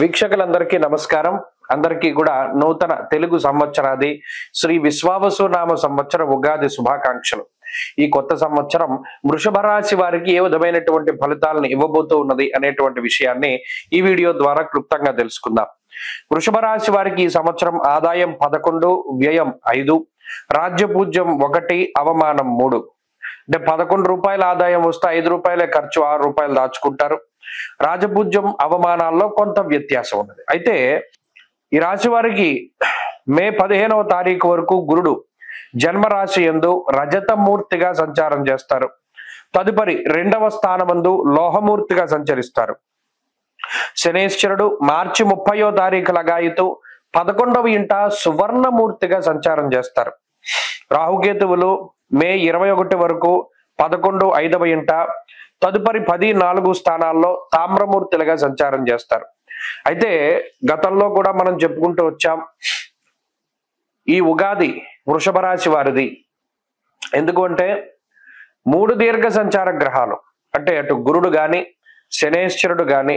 వీక్షకులందరికీ నమస్కారం. అందరికీ కూడా నూతన తెలుగు సంవత్సరాది శ్రీ విశ్వావసు నామ సంవత్సర ఉగాది శుభాకాంక్షలు. ఈ కొత్త సంవత్సరం వృషభ రాశి వారికి ఏ విధమైనటువంటి ఫలితాలను ఇవ్వబోతూ ఉన్నది అనేటువంటి విషయాన్ని ఈ వీడియో ద్వారా క్లుప్తంగా తెలుసుకుందాం. వృషభ రాశి వారికి ఈ సంవత్సరం ఆదాయం 11, వ్యయం 5, రాజ్యపూజ్యం 1, అవమానం 3. అంటే 11 రూపాయల ఆదాయం వస్తే 5 రూపాయలే ఖర్చు, 6 రూపాయలు దాచుకుంటారు. రాజపూజ్యం అవమానాల్లో కొంత వ్యత్యాసం ఉన్నది. అయితే ఈ రాశి వారికి మే 15వ తారీఖు వరకు గురుడు జన్మరాశి యందు రజతమూర్తిగా సంచారం చేస్తారు. తదుపరి 2వ స్థానమందు లోహమూర్తిగా సంచరిస్తారు. శనేశ్వరుడు మార్చి 30వ తారీఖు లగాయితూ 11వ ఇంట సువర్ణమూర్తిగా సంచారం చేస్తారు. రాహుకేతువులు మే 21 వరకు 11, 5వ ఇంట, తదుపరి 10, 4 స్థానాల్లో తామ్రమూర్తులుగా సంచారం చేస్తారు. అయితే గతంలో కూడా మనం చెప్పుకుంటూ వచ్చాం, ఈ ఉగాది వృషభ రాశి వారిది. ఎందుకు అంటే 3 దీర్ఘ సంచార గ్రహాలు, అంటే అటు గురుడు గాని, శనేశ్వరుడు గాని,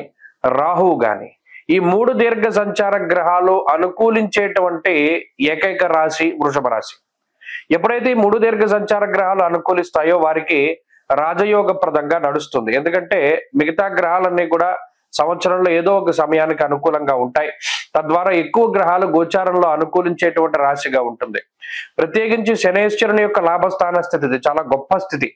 రాహువు గాని, ఈ 3 దీర్ఘ సంచార గ్రహాలు అనుకూలించేటువంటి ఏకైక రాశి వృషభ రాశి. ఎప్పుడైతే ఈ 3 దీర్ఘ సంచార గ్రహాలు అనుకూలిస్తాయో వారికి రాజయోగప్రదంగా నడుస్తుంది. ఎందుకంటే మిగతా గ్రహాలన్నీ కూడా సంవత్సరంలో ఏదో ఒక సమయానికి అనుకూలంగా ఉంటాయి. తద్వారా ఎక్కువ గ్రహాలు గోచారంలో అనుకూలించేటువంటి రాశిగా ఉంటుంది. ప్రత్యేకించి శనేశ్వరుని యొక్క లాభస్థాన స్థితి ఇది చాలా గొప్ప స్థితి.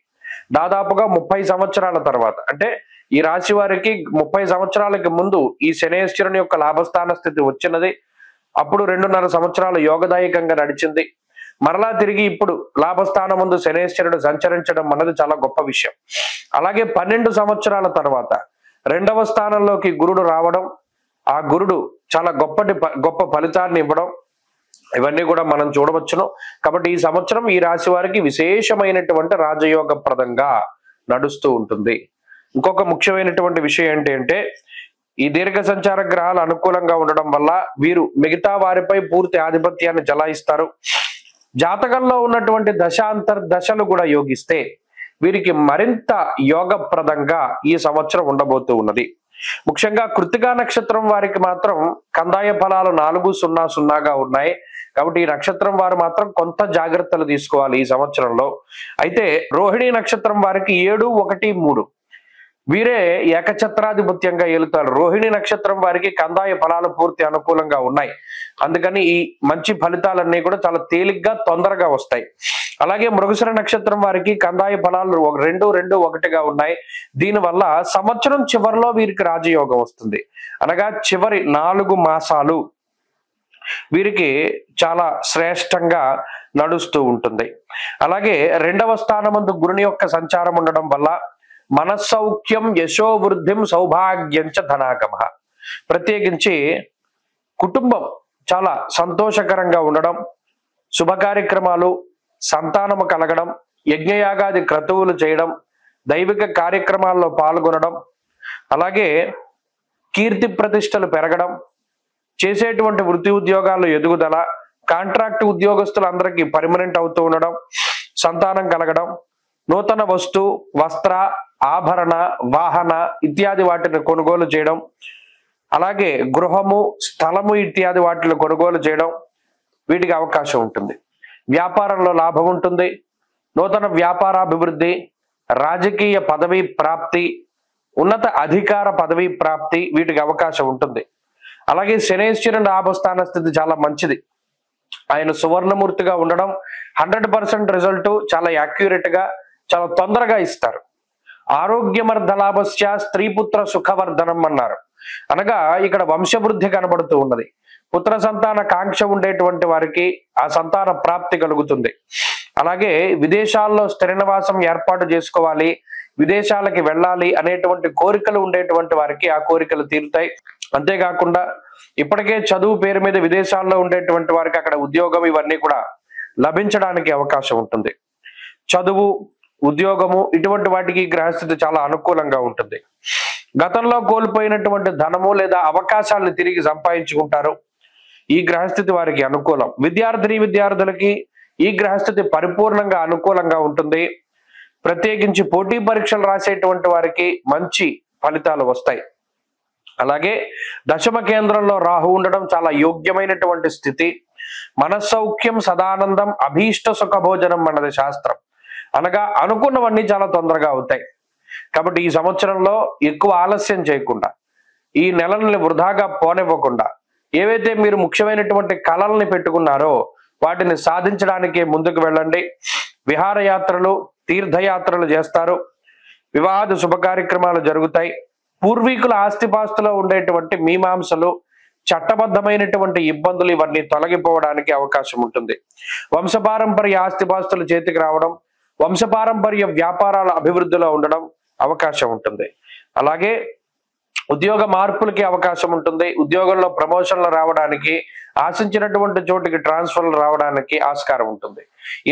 దాదాపుగా 30 సంవత్సరాల తర్వాత, అంటే ఈ రాశి వారికి 30 సంవత్సరాలకి ముందు ఈ శనేశ్వరుని యొక్క లాభస్థాన స్థితి వచ్చినది. అప్పుడు 2.5 సంవత్సరాలు యోగదాయకంగా నడిచింది. మరలా తిరిగి ఇప్పుడు లాభస్థానం ముందు శనేశ్వరుడు సంచరించడం అన్నది చాలా గొప్ప విషయం. అలాగే 12 సంవత్సరాల తర్వాత 2వ స్థానంలోకి గురుడు రావడం, ఆ గురుడు చాలా గొప్ప ఫలితాన్ని ఇవ్వడం, ఇవన్నీ కూడా మనం చూడవచ్చును. కాబట్టి ఈ సంవత్సరం ఈ రాశి వారికి విశేషమైనటువంటి రాజయోగప్రదంగా నడుస్తూ ఉంటుంది. ఇంకొక ముఖ్యమైనటువంటి విషయం ఏంటి అంటే, ఈ దీర్ఘ సంచార గ్రహాలు అనుకూలంగా ఉండడం వల్ల వీరు మిగతా వారిపై పూర్తి ఆధిపత్యాన్ని చెలాయిస్తారు. జాతకంలో ఉన్నటువంటి దశలు కూడా యోగిస్తే వీరికి మరింత యోగప్రదంగా ఈ సంవత్సరం ఉండబోతూ ఉన్నది. ముఖ్యంగా కృత్తికా నక్షత్రం వారికి మాత్రం కందాయ ఫలాలు 4-0-0గా ఉన్నాయి. కాబట్టి ఈ నక్షత్రం వారు మాత్రం కొంత జాగ్రత్తలు తీసుకోవాలి ఈ సంవత్సరంలో. అయితే రోహిణి నక్షత్రం వారికి 7, 1, 3 వీరే ఏకఛత్రాధిపత్యంగా ఏలుతారు. రోహిణి నక్షత్రం వారికి కందాయ ఫలాలు పూర్తి అనుకూలంగా ఉన్నాయి. అందుకని ఈ మంచి ఫలితాలన్నీ కూడా చాలా తేలిగ్గా తొందరగా వస్తాయి. అలాగే మృగశిర నక్షత్రం వారికి కందాయ ఫలాలు 2, 2, 1గా ఉన్నాయి. దీనివల్ల సంవత్సరం చివరిలో వీరికి రాజయోగం వస్తుంది. అనగా చివరి 4 మాసాలు వీరికి చాలా శ్రేష్టంగా నడుస్తూ ఉంటుంది. అలాగే 2వ స్థానమందు గురుని యొక్క సంచారం ఉండడం వల్ల మనస్సౌఖ్యం, యశోవృద్ధిం, సౌభాగ్యంచ ధనాగమ. ప్రత్యేకించి కుటుంబం చాలా సంతోషకరంగా ఉండడం, శుభ కార్యక్రమాలు, సంతానము కలగడం, యజ్ఞయాగాది క్రతువులు చేయడం, దైవిక కార్యక్రమాల్లో పాల్గొనడం, అలాగే కీర్తి ప్రతిష్టలు పెరగడం, చేసేటువంటి వృత్తి ఉద్యోగాల్లో ఎదుగుదల, కాంట్రాక్ట్ ఉద్యోగస్తులందరికీ పర్మనెంట్ అవుతూ ఉండడం, సంతానం కలగడం, నూతన వస్తు, వస్త్ర, ఆభరణ, వాహన ఇత్యాది వాటిని కొనుగోలు చేయడం, అలాగే గృహము, స్థలము ఇత్యాది వాటిని కొనుగోలు చేయడం, వీటికి అవకాశం ఉంటుంది. వ్యాపారంలో లాభం ఉంటుంది. నూతన వ్యాపారాభివృద్ధి, రాజకీయ పదవి ప్రాప్తి, ఉన్నత అధికార పదవి ప్రాప్తి, వీటికి అవకాశం ఉంటుంది. అలాగే శనేశ్వరుని లాభస్థాన స్థితి చాలా మంచిది. ఆయన సువర్ణమూర్తిగా ఉండడం 100% రిజల్ట్ చాలా యాక్యురేట్ గా చాలా తొందరగా ఇస్తారు. ఆరోగ్యమర్ధ లాభస్య స్త్రీపుత్ర సుఖవర్ధనం అన్నారు. అనగా ఇక్కడ వంశవృద్ధి కనబడుతూ ఉన్నది. పుత్ర సంతాన కాంక్ష ఉండేటువంటి వారికి ఆ సంతాన ప్రాప్తి కలుగుతుంది. అలాగే విదేశాల్లో స్థిర నివాసం ఏర్పాటు చేసుకోవాలి, విదేశాలకి వెళ్ళాలి అనేటువంటి కోరికలు ఉండేటువంటి వారికి ఆ కోరికలు తీరుతాయి. అంతేకాకుండా ఇప్పటికే చదువు పేరు మీద విదేశాల్లో ఉండేటువంటి వారికి అక్కడ ఉద్యోగం ఇవన్నీ కూడా లభించడానికి అవకాశం ఉంటుంది. చదువు, ఉద్యోగము ఇటువంటి వాటికి గ్రహస్థితి చాలా అనుకూలంగా ఉంటుంది. గతంలో కోల్పోయినటువంటి ధనము లేదా అవకాశాలను తిరిగి సంపాదించుకుంటారు. ఈ గ్రహస్థితి వారికి అనుకూలం. విద్యార్థులకి ఈ గ్రహస్థితి పరిపూర్ణంగా అనుకూలంగా ఉంటుంది. ప్రత్యేకించి పోటీ పరీక్షలు రాసేటువంటి వారికి మంచి ఫలితాలు వస్తాయి. అలాగే దశమ కేంద్రంలో రాహు ఉండడం చాలా యోగ్యమైనటువంటి స్థితి. మనస్సౌఖ్యం, సదానందం, అభీష్ట సుఖభోజనం అన్నది శాస్త్రం. అనగా అనుకున్నవన్నీ చాలా తొందరగా అవుతాయి. కాబట్టి ఈ సంవత్సరంలో ఎక్కువ ఆలస్యం చేయకుండా, ఈ నెలని వృధాగా పోనివ్వకుండా, ఏవైతే మీరు ముఖ్యమైనటువంటి కళల్ని పెట్టుకున్నారో వాటిని సాధించడానికి ముందుకు వెళ్ళండి. విహారయాత్రలు, తీర్థయాత్రలు చేస్తారు. వివాహాది శుభ కార్యక్రమాలు జరుగుతాయి. పూర్వీకుల ఆస్తిపాస్తులో ఉండేటువంటి మీమాంసలు, చట్టబద్ధమైనటువంటి ఇబ్బందులు ఇవన్నీ తొలగిపోవడానికి అవకాశం ఉంటుంది. వంశపారంపర్య ఆస్తిపాస్తులు చేతికి రావడం, వంశపారంపర్య వ్యాపారాల అభివృద్ధిలో ఉండడం అవకాశం ఉంటుంది. అలాగే ఉద్యోగ మార్పులకి అవకాశం ఉంటుంది. ఉద్యోగంలో ప్రమోషన్లు రావడానికి, ఆశించినటువంటి చోటికి ట్రాన్స్ఫర్లు రావడానికి ఆస్కారం ఉంటుంది.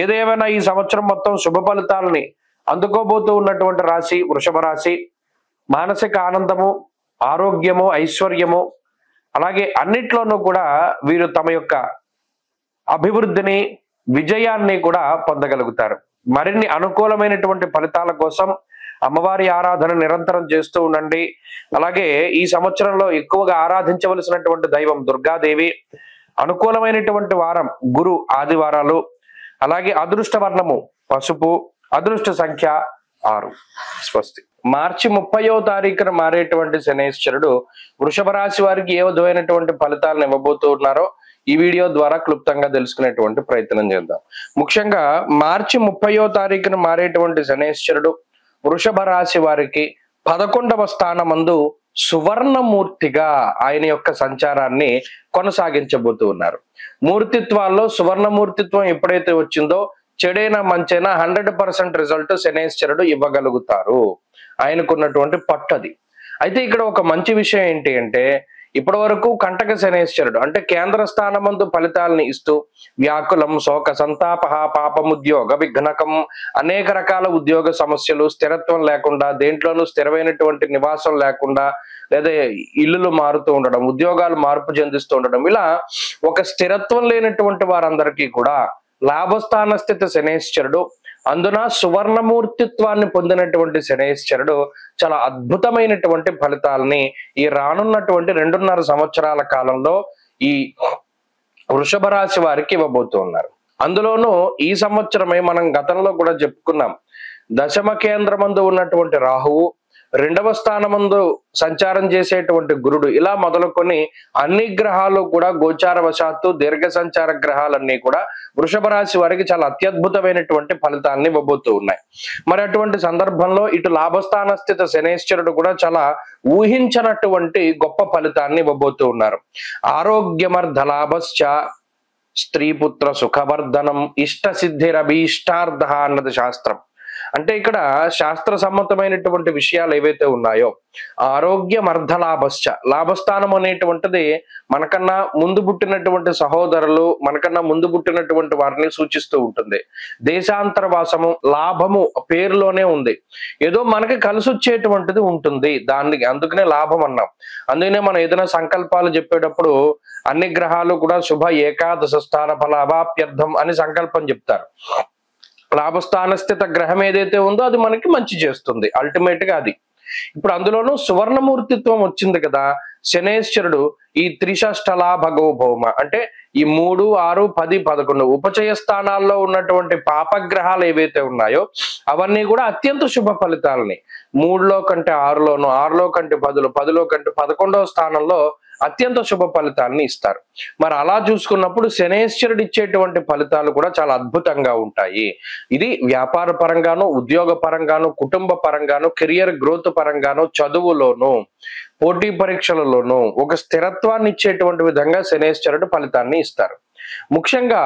ఏదేమైనా ఈ సంవత్సరం మొత్తం శుభ ఫలితాలని అందుకోబోతూ ఉన్నటువంటి రాశి వృషభ రాశి. మానసిక ఆనందము, ఆరోగ్యము, ఐశ్వర్యము, అలాగే అన్నిట్లోనూ కూడా వీరు తమ యొక్క అభివృద్ధిని, విజయాన్ని కూడా పొందగలుగుతారు. మరిన్ని అనుకూలమైనటువంటి ఫలితాల కోసం అమ్మవారి ఆరాధన నిరంతరం చేస్తూ ఉండండి. అలాగే ఈ సంవత్సరంలో ఎక్కువగా ఆరాధించవలసినటువంటి దైవం దుర్గాదేవి. అనుకూలమైనటువంటి వారం గురు ఆదివారాలు. అలాగే అదృష్ట వర్ణము పసుపు, అదృష్ట సంఖ్య 6. స్వస్తి. మార్చి 30వ తారీఖున మారేటువంటి శనైశ్వరుడు వృషభ రాశి వారికి ఏ విధమైనటువంటి ఫలితాలను ఇవ్వబోతూ ఉన్నారో ఈ వీడియో ద్వారా క్లుప్తంగా తెలుసుకునేటువంటి ప్రయత్నం చేద్దాం. ముఖ్యంగా మార్చి 30వ తారీఖున మారేటువంటి శనైశ్వరుడు వృషభ రాశి వారికి 11వ స్థానమందు సువర్ణమూర్తిగా ఆయన యొక్క సంచారాన్ని కొనసాగించబోతూ ఉన్నారు. మూర్తిత్వాల్లో సువర్ణమూర్తిత్వం ఎప్పుడైతే వచ్చిందో చెడైనా మంచైనా 100% రిజల్ట్ శనైశ్వరుడు ఇవ్వగలుగుతారు. ఆయనకున్నటువంటి పట్టది. అయితే ఇక్కడ ఒక మంచి విషయం ఏంటి అంటే, ఇప్పటి వరకు కంటక శనైశ్వరుడు అంటే కేంద్ర స్థానమందు ఫలితాలని ఇస్తూ వ్యాకులం, శోక, సంతాప, పాపముద్యోగ విఘ్నకం, అనేక రకాల ఉద్యోగ సమస్యలు, స్థిరత్వం లేకుండా, దేంట్లోనూ స్థిరమైనటువంటి నివాసం లేకుండా, లేదా ఇల్లులు మారుతూ ఉండడం, ఉద్యోగాలు మార్పు చెందిస్తూ ఉండడం, ఇలా ఒక స్థిరత్వం లేనటువంటి వారందరికీ కూడా లాభస్థాన స్థితి శనైశ్వరుడు, అందున సువర్ణమూర్తిత్వాన్ని పొందినటువంటి శనైశ్వరుడు చాలా అద్భుతమైనటువంటి ఫలితాలని ఈ రానున్నటువంటి 2.5 సంవత్సరాల కాలంలో ఈ వృషభ రాశి వారికి ఇవ్వబోతూ ఉన్నారు. అందులోనూ ఈ సంవత్సరమే మనం గతంలో కూడా చెప్పుకున్నాం, దశమ కేంద్రమందు ఉన్నటువంటి రాహువు, 2వ స్థానమందు సంచారం చేసేటువంటి గురుడు, ఇలా మొదలుకొని అన్ని గ్రహాలు కూడా గోచార వశాత్తు దీర్ఘ సంచార గ్రహాలన్నీ కూడా వృషభ రాశి వారికి చాలా అత్యద్భుతమైనటువంటి ఫలితాన్ని ఇవ్వబోతూ ఉన్నాయి. మరి అటువంటి సందర్భంలో ఇటు లాభస్థాన స్థిత శనైశ్వరుడు కూడా చాలా ఊహించనటువంటి గొప్ప ఫలితాన్ని ఇవ్వబోతూ ఉన్నారు. ఆరోగ్యమర్ధ లాభశ్చ, స్త్రీపుత్ర సుఖవర్ధనం, ఇష్ట సిద్ధిరభీష్టార్థ అన్నది శాస్త్రం. అంటే ఇక్కడ శాస్త్ర సమ్మతమైనటువంటి విషయాలు ఏవైతే ఉన్నాయో, ఆరోగ్యం అర్ధలాభశ్చ, లాభస్థానం అనేటువంటిది మనకన్నా ముందు పుట్టినటువంటి సహోదరులు, మనకన్నా ముందు పుట్టినటువంటి వారిని సూచిస్తూ ఉంటుంది. దేశాంతరవాసము, లాభము పేరులోనే ఉంది. ఏదో మనకి కలిసి వచ్చేటువంటిది ఉంటుంది, దానికి అందుకనే లాభం అన్నాం. అందుకనే మనం ఏదైనా సంకల్పాలు చెప్పేటప్పుడు అన్ని గ్రహాలు కూడా శుభ ఏకాదశ స్థాన ఫలాభాప్యర్థం అని సంకల్పం చెప్తారు. లాభస్థాన స్థిత గ్రహం ఏదైతే ఉందో అది మనకి మంచి చేస్తుంది అల్టిమేట్ గా. అది ఇప్పుడు అందులోనూ సువర్ణమూర్తిత్వం వచ్చింది కదా, శనైశ్వరుడు ఈ త్రిషష్ట లాభగో భౌమ అంటే ఈ 3, 6, 10, 11 ఉపచయ స్థానాల్లో ఉన్నటువంటి పాపగ్రహాలు ఏవైతే ఉన్నాయో అవన్నీ కూడా అత్యంత శుభ ఫలితాలని 3లో కంటే 6లోను, 6లో కంటే 10లో, 10లో కంటే 11వ స్థానంలో అత్యంత శుభ ఫలితాన్ని ఇస్తారు. మరి అలా చూసుకున్నప్పుడు శనైశ్వరుడు ఇచ్చేటువంటి ఫలితాలు కూడా చాలా అద్భుతంగా ఉంటాయి. ఇది వ్యాపార పరంగాను, ఉద్యోగ పరంగాను, కుటుంబ పరంగాను, కెరియర్ గ్రోత్ పరంగాను, చదువులోను, పోటీ పరీక్షలలోనూ ఒక స్థిరత్వాన్ని ఇచ్చేటువంటి విధంగా శనైశ్వరుడు ఫలితాన్ని ఇస్తారు. ముఖ్యంగా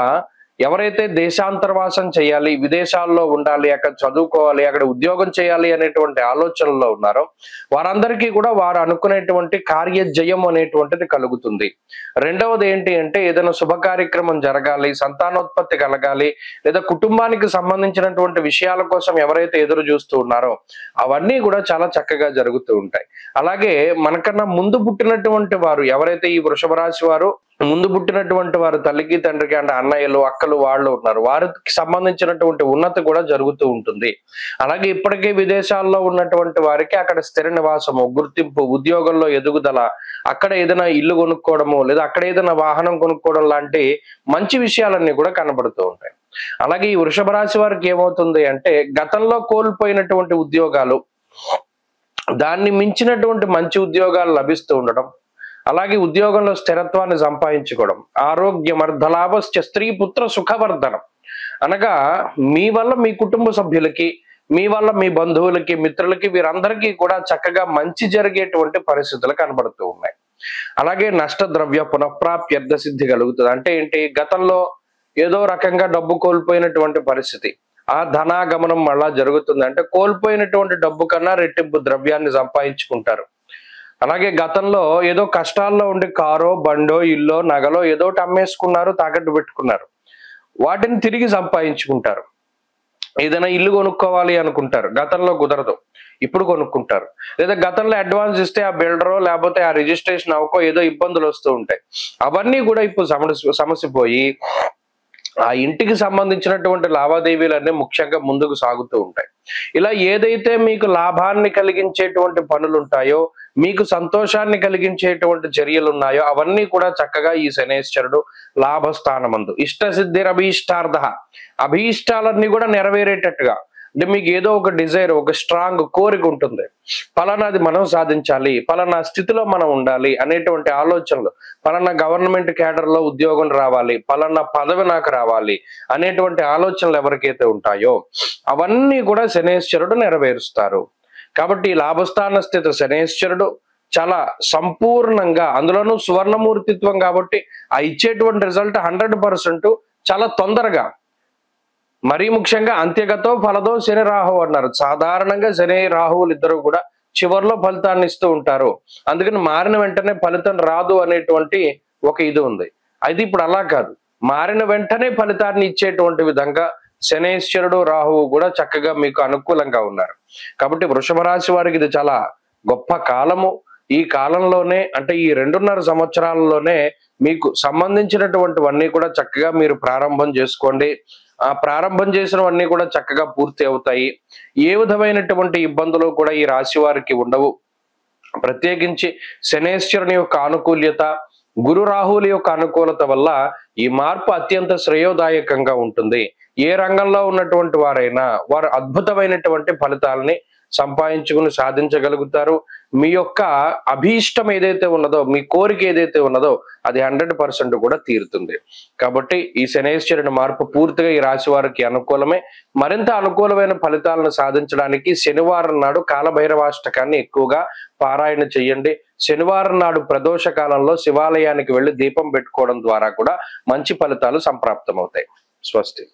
ఎవరైతే దేశాంతర్వాసం చేయాలి, విదేశాల్లో ఉండాలి, అక్కడ చదువుకోవాలి, అక్కడ ఉద్యోగం చేయాలి అనేటువంటి ఆలోచనలో ఉన్నారో వారందరికీ కూడా వారు అనుకునేటువంటి కార్యజయం అనేటువంటిది కలుగుతుంది. రెండవది ఏంటి అంటే ఏదైనా శుభ కార్యక్రమం జరగాలి, సంతానోత్పత్తి కలగాలి, లేదా కుటుంబానికి సంబంధించినటువంటి విషయాల కోసం ఎవరైతే ఎదురు చూస్తూ ఉన్నారో అవన్నీ కూడా చాలా చక్కగా జరుగుతూ ఉంటాయి. అలాగే మనకన్నా ముందు పుట్టినటువంటి వారు ఎవరైతే ఈ వృషభ రాశి వారు ముందు పుట్టినటువంటి వారు తల్లికి తండ్రికి అంటే అన్నయ్యలు అక్కలు వాళ్ళు ఉన్నారు, వారికి సంబంధించినటువంటి ఉన్నతి కూడా జరుగుతూ ఉంటుంది. అలాగే ఇప్పటికే విదేశాల్లో ఉన్నటువంటి వారికి అక్కడ స్థిర నివాసము, గుర్తింపు, ఉద్యోగంలో ఎదుగుదల, అక్కడ ఏదైనా ఇల్లు కొనుక్కోవడము లేదా అక్కడ ఏదైనా వాహనం కొనుక్కోవడం లాంటి మంచి విషయాలన్నీ కూడా కనబడుతూ ఉంటాయి. అలాగే ఈ వృషభ రాశి వారికి ఏమవుతుంది అంటే గతంలో కోల్పోయినటువంటి ఉద్యోగాలు, దాన్ని మించినటువంటి మంచి ఉద్యోగాలు లభిస్తూ ఉండడం, అలాగే ఉద్యోగంలో స్థిరత్వాన్ని సంపాదించుకోవడం, ఆరోగ్యమర్ధలాభశ్చ స్త్రీ పుత్ర సుఖవర్ధనం, అనగా మీ వల్ల మీ కుటుంబ సభ్యులకి, మీ వల్ల మీ బంధువులకి, మిత్రులకి, వీరందరికీ కూడా చక్కగా మంచి జరిగేటువంటి పరిస్థితులు కనబడుతూ ఉన్నాయి. అలాగే నష్ట ద్రవ్య పునఃప్రాప్త్యర్థ సిద్ధి కలుగుతుంది. అంటే ఏంటి, గతంలో ఏదో రకంగా డబ్బు కోల్పోయినటువంటి పరిస్థితి, ఆ ధనాగమనం మళ్ళా జరుగుతుంది. అంటే కోల్పోయినటువంటి డబ్బు కన్నా రెట్టింపు ద్రవ్యాన్ని సంపాదించుకుంటారు. అలాగే గతంలో ఏదో కష్టాల్లో ఉండి కారో బండో ఇల్లో నగలో ఏదోటి అమ్మేసుకున్నారు, తాకట్టు పెట్టుకున్నారు, వాటిని తిరిగి సంపాదించుకుంటారు. ఏదైనా ఇల్లు కొనుక్కోవాలి అనుకుంటారు, గతంలో కుదరదు, ఇప్పుడు కొనుక్కుంటారు. లేదా గతంలో అడ్వాన్స్ ఇస్తే ఆ బిల్డరో లేకపోతే ఆ రిజిస్ట్రేషన్ అవ్వకో ఏదో ఇబ్బందులు వస్తూ ఉంటాయి, అవన్నీ కూడా ఇప్పుడు సమసిపోయి ఆ ఇంటికి సంబంధించినటువంటి లావాదేవీలన్నీ ముఖ్యంగా ముందుకు సాగుతూ ఉంటాయి. ఇలా ఏదైతే మీకు లాభాన్ని కలిగించేటువంటి పనులు ఉంటాయో, మీకు సంతోషాన్ని కలిగించేటువంటి చర్యలు ఉన్నాయో అవన్నీ కూడా చక్కగా ఈ శనేశ్వరుడు లాభస్థానమందు ఇష్టసిద్ధిరభీష్టార్థ, అభీష్టాలన్నీ కూడా నెరవేరేటట్టుగా, అంటే మీకు ఏదో ఒక డిజైర్, ఒక స్ట్రాంగ్ కోరిక ఉంటుంది, ఫలానాది మనం సాధించాలి, ఫలానా స్థితిలో మనం ఉండాలి అనేటువంటి ఆలోచనలు, ఫలానా గవర్నమెంట్ క్యాడర్ లో ఉద్యోగం రావాలి, ఫలానా పదవి నాకు రావాలి అనేటువంటి ఆలోచనలు ఎవరికైతే ఉంటాయో అవన్నీ కూడా శనేశ్వరుడు నెరవేరుస్తారు. కాబట్టి లాభస్థాన స్థితి శనేశ్వరుడు చాలా సంపూర్ణంగా, అందులోనూ సువర్ణమూర్తిత్వం కాబట్టి ఆ ఇచ్చేటువంటి రిజల్ట్ 100% చాలా తొందరగా, మరీ ముఖ్యంగా అంత్యగతో ఫలదో శని రాహు అన్నారు. సాధారణంగా శని రాహువులు ఇద్దరు కూడా చివరిలో ఫలితాన్ని ఇస్తూ ఉంటారు, అందుకని మారిన వెంటనే ఫలితం రాదు అనేటువంటి ఒక ఇది ఉంది. అయితే ఇప్పుడు అలా కాదు, మారిన వెంటనే ఫలితాన్ని ఇచ్చేటువంటి విధంగా శనేశ్వరుడు రాహువు కూడా చక్కగా మీకు అనుకూలంగా ఉన్నారు. కాబట్టి వృషభ రాశి వారికి ఇది చాలా గొప్ప కాలము. ఈ కాలంలోనే, అంటే ఈ 2.5 సంవత్సరాలలోనే మీకు సంబంధించినటువంటివన్నీ కూడా చక్కగా మీరు ప్రారంభం చేసుకోండి. ఆ ప్రారంభం చేసినవన్నీ కూడా చక్కగా పూర్తి అవుతాయి. ఏ విధమైనటువంటి ఇబ్బందులు కూడా ఈ రాశి వారికి ఉండవు. ప్రత్యేకించి శనేశ్వరుని యొక్క ఆనుకూల్యత, గురు రాహువుల యొక్క అనుకూలత వల్ల ఈ మార్పు అత్యంత శ్రేయోదాయకంగా ఉంటుంది. ఏ రంగంలో ఉన్నటువంటి వారైనా వారు అద్భుతమైనటువంటి ఫలితాలని సంపాదించుకుని సాధించగలుగుతారు. మీ యొక్క అభీష్టం ఏదైతే ఉన్నదో, మీ కోరిక ఏదైతే ఉన్నదో అది 100% కూడా తీరుతుంది. కాబట్టి ఈ శనేశ్వరుని మార్పు పూర్తిగా ఈ రాశి వారికి అనుకూలమే. మరింత అనుకూలమైన ఫలితాలను సాధించడానికి శనివారం నాడు కాలభైరవాష్టకాన్ని ఎక్కువగా పారాయణ చెయ్యండి. శనివారం నాడు ప్రదోష కాలంలో శివాలయానికి వెళ్లి దీపం పెట్టుకోవడం ద్వారా కూడా మంచి ఫలితాలు సంప్రాప్తమవుతాయి. స్వస్తి.